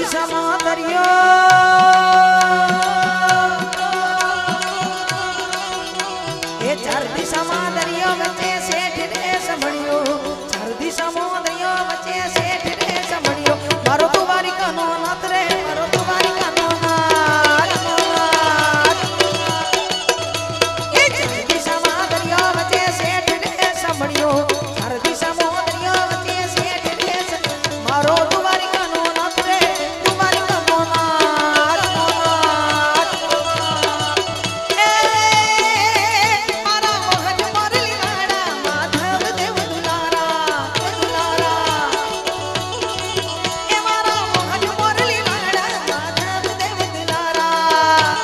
દિશામાં દરિયો એ ચાર દિશામાં દરિયો વચ્ચે શેઠ રે સંભળ્યો ચાર દિશામાં દરિયો વચ્ચે શેઠ રે સંભળ્યો મારો તુવારી કાનો નાથ રે મારો તુવારી કાનો નાથ એ ચાર દિશામાં દરિયો વચ્ચે શેઠ રે સંભળ્યો ચાર દિશામાં દરિયો વચ્ચે શેઠ રે મારો તુવારી કાનો નાથ રે તુવારી કાનો નાથ એ મારા મોહન મોરલી વાળા માધવ દેવ દુલારા એ મારા મોહન મોરલી વાળા માધવ દેવ દુલારા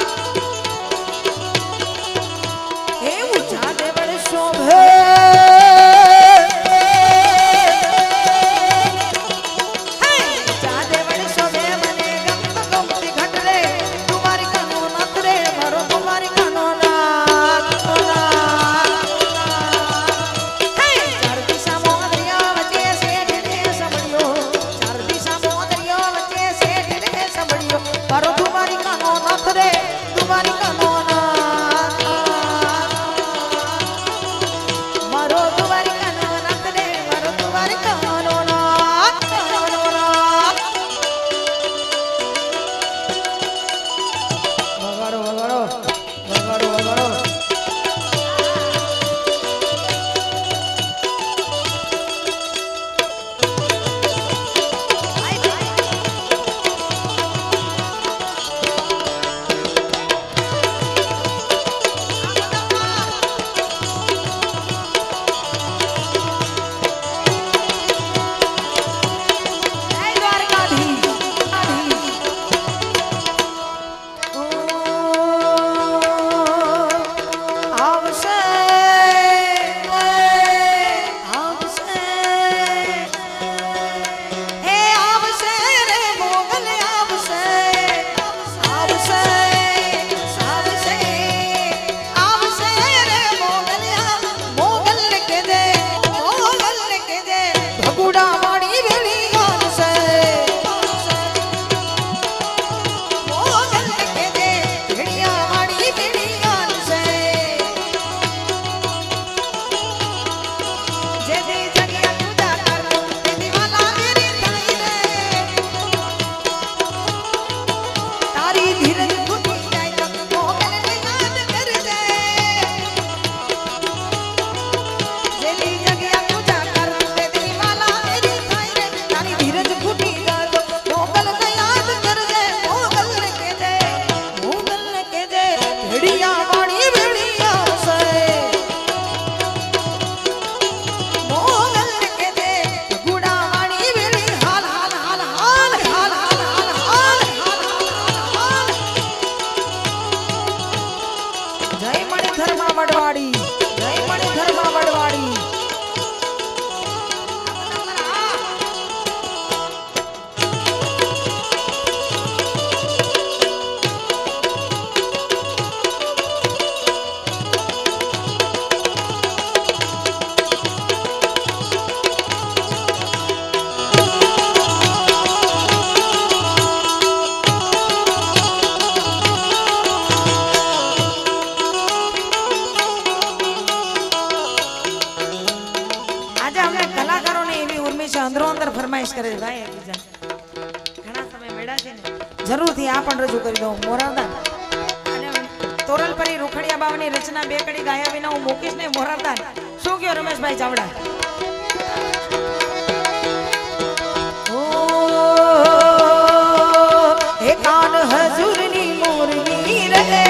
એ ઊંચા દેવળ શોભે અંદરો અંદર ફરમાઈશ કરે છે ભાઈ ઘણા સમય મેળા છે ને જરૂરથી આ પણ રજૂ કરી દઉં મોરારદાન અને તોરલપરી રૂખડિયા બાવની રચના બે કડી ગાયા વિના હું મૂકીશ ને મોરારદાન શું કયો રમેશભાઈ ચાવડા ઓ એ કાન હજુરની મોરલી રહે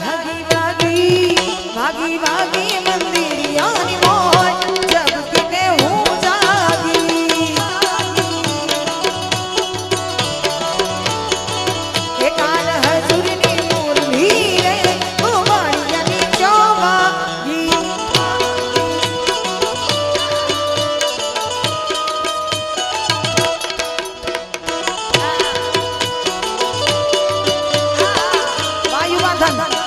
ભાગી ધન